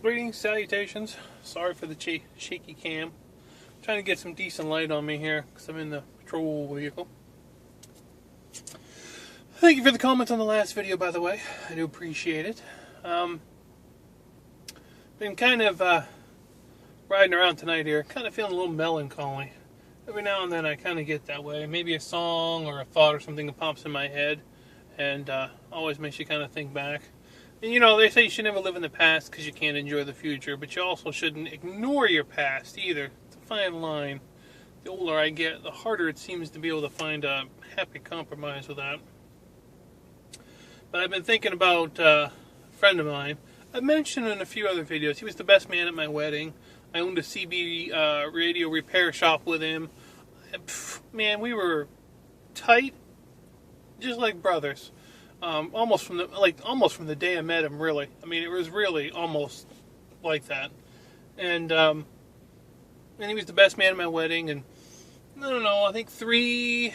Greetings, salutations. Sorry for the shaky cam. I'm trying to get some decent light on me here because I'm in the patrol vehicle. Thank you for the comments on the last video, by the way. I do appreciate it. Been kind of riding around tonight here, kind of feeling a little melancholy. Every now and then I kind of get that way. Maybe a song or a thought or something that pops in my head and always makes you kind of think back. And you know, they say you should never live in the past because you can't enjoy the future, but you also shouldn't ignore your past either. It's a fine line. The older I get, the harder it seems to be able to find a happy compromise with that. But I've been thinking about a friend of mine. I mentioned in a few other videos, he was the best man at my wedding. I owned a CB radio repair shop with him. Man, we were tight, just like brothers. Almost from the day I met him, really. I mean, it was really almost like that. And he was the best man at my wedding. And I don't know, I think three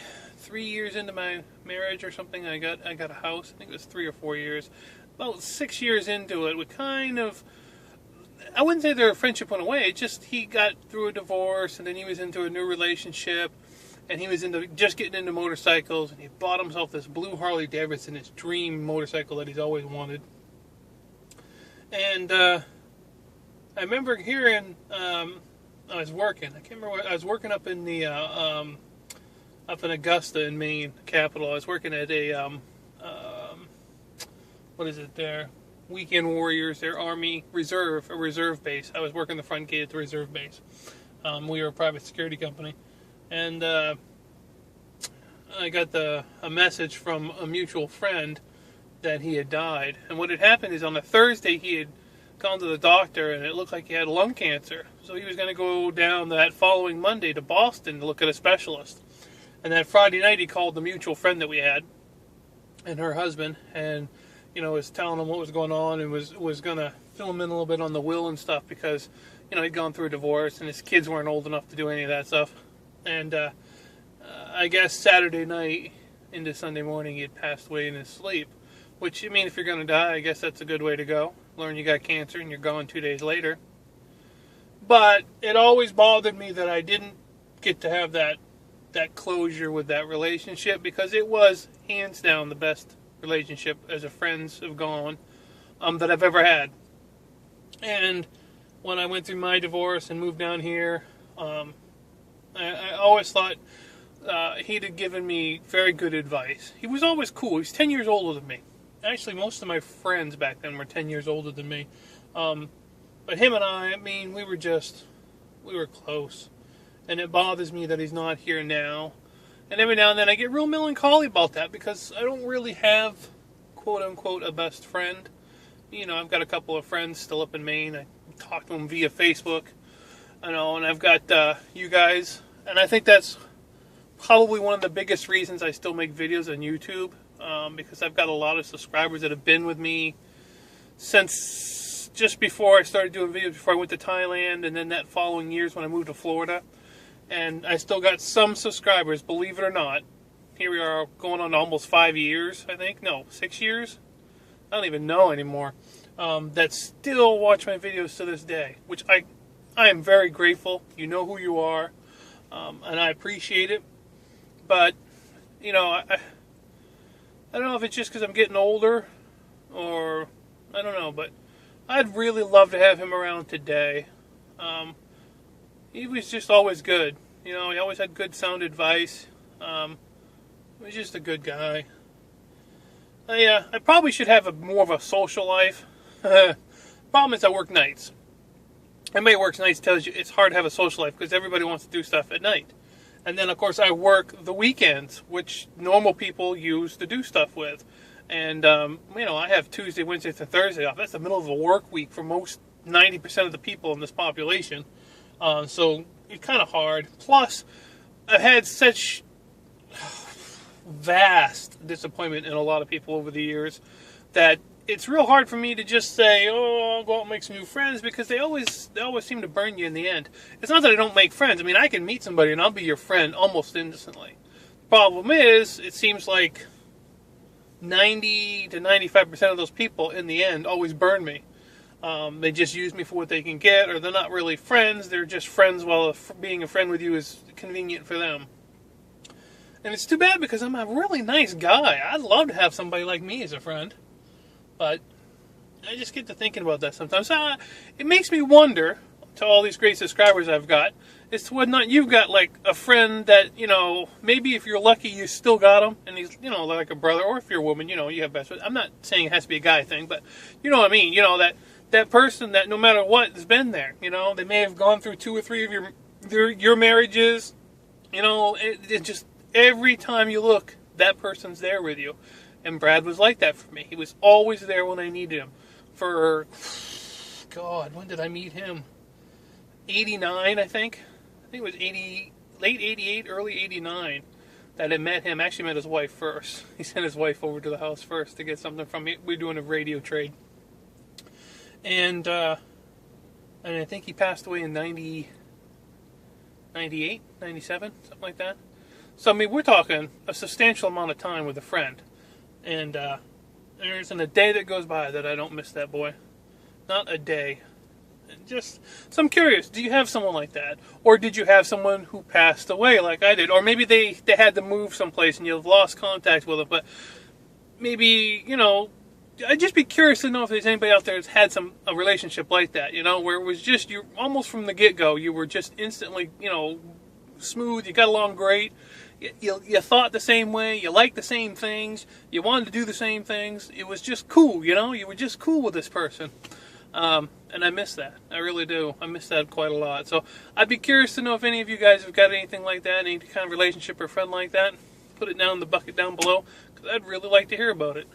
years into my marriage or something, I got a house. I think it was 3 or 4 years. About 6 years into it, we kind of, I wouldn't say their friendship went away. It just, he got through a divorce, and then he was into a new relationship, and he was just getting into motorcycles, and he bought himself this blue Harley Davidson, his dream motorcycle that he's always wanted. And I remember hearing, I was working. I can't remember. I was working up in the up in Augusta in Maine, capital. I was working at a what is it there? Weekend Warriors, their Army Reserve, a reserve base. I was working the front gate at the reserve base. We were a private security company. And I got a message from a mutual friend that he had died. And what had happened is on a Thursday he had gone to the doctor and it looked like he had lung cancer. So he was going to go down that following Monday to Boston to look at a specialist. And that Friday night he called the mutual friend that we had and her husband and, you know, was telling him what was going on and was going to fill him in a little bit on the will and stuff because, you know, he'd gone through a divorce and his kids weren't old enough to do any of that stuff. And I guess Saturday night into Sunday morning he had passed away in his sleep. Which, I mean, if you're going to die, I guess that's a good way to go. Learn you got cancer and you're gone 2 days later. But it always bothered me that I didn't get to have that closure with that relationship because it was hands down the best relationship as a friends have gone that I've ever had. And when I went through my divorce and moved down here, I always thought he'd have given me very good advice. He was always cool. He was 10 years older than me. Actually, most of my friends back then were 10 years older than me. But him and I mean, we were close. And it bothers me that he's not here now. And every now and then I get real melancholy about that because I don't really have, quote-unquote, a best friend. You know, I've got a couple of friends still up in Maine. I talk to them via Facebook. I know, and I've got you guys. And I think that's probably one of the biggest reasons I still make videos on YouTube. Because I've got a lot of subscribers that have been with me since just before I started doing videos, before I went to Thailand, and then that following years when I moved to Florida. And I still got some subscribers, believe it or not. Here we are going on almost 5 years, I think. No, 6 years? I don't even know anymore. That still watch my videos to this day, which I am very grateful. You know who you are, and I appreciate it. But, you know, I don't know if it's just because I'm getting older, or I don't know, but I'd really love to have him around today. He was just always good. You know, he always had good sound advice. He was just a good guy. I probably should have more of a social life. Problem is I work nights. Everybody who works nights tells you it's hard to have a social life because everybody wants to do stuff at night. And then, of course, I work the weekends, which normal people use to do stuff with. And, you know, I have Tuesday, Wednesday, and Thursday off. That's the middle of a work week for most 90% of the people in this population. So it's kind of hard. Plus, I've had such vast disappointment in a lot of people over the years that it's real hard for me to just say, oh, I'll go out and make some new friends, because they always seem to burn you in the end. It's not that I don't make friends. I mean, I can meet somebody and I'll be your friend almost instantly. The problem is, it seems like 90 to 95% of those people in the end always burn me. They just use me for what they can get, or they're not really friends. They're just friends while being a friend with you is convenient for them. And it's too bad because I'm a really nice guy. I'd love to have somebody like me as a friend. But I just get to thinking about that sometimes. It makes me wonder, to all these great subscribers I've got, as to whether or not you've got like a friend that, maybe if you're lucky you still got him, and he's, like a brother, or if you're a woman, you have best friends. I'm not saying it has to be a guy thing, but you know what I mean. That person that no matter what has been there. They may have gone through 2 or 3 of your marriages. It just, every time you look, that person's there with you. And Brad was like that for me. He was always there when I needed him. For, God, when did I meet him? 89, I think. I think it was late 88, early 89 that I met him. Actually met his wife first. He sent his wife over to the house first to get something from me. We were doing a radio trade. And I think he passed away in 98, 97, something like that. So, I mean, we're talking a substantial amount of time with a friend. And there isn't a day that goes by that I don't miss that boy. Not a day. So I'm curious, do you have someone like that? Or did you have someone who passed away like I did? Or maybe they had to move someplace and you've lost contact with them. But maybe, I'd just be curious to know if there's anybody out there that's had a relationship like that, where it was just, you almost from the get-go, you were just instantly, smooth, you got along great, you thought the same way, you liked the same things, you wanted to do the same things, it was just cool, you were just cool with this person. And I miss that. I really do. I miss that quite a lot. So I'd be curious to know if any of you guys have got anything like that, any kind of relationship or friend like that. Put it down in the bucket down below, because I'd really like to hear about it.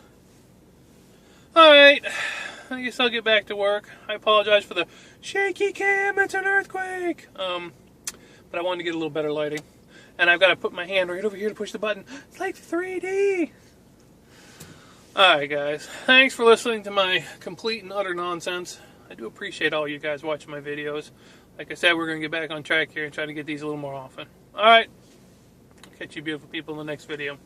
Alright, I guess I'll get back to work. I apologize for the shaky cam, it's an earthquake. But I wanted to get a little better lighting. And I've got to put my hand right over here to push the button. It's like 3D. Alright guys, thanks for listening to my complete and utter nonsense. I do appreciate all you guys watching my videos. Like I said, we're going to get back on track here and try to get these a little more often. Alright, catch you beautiful people in the next video.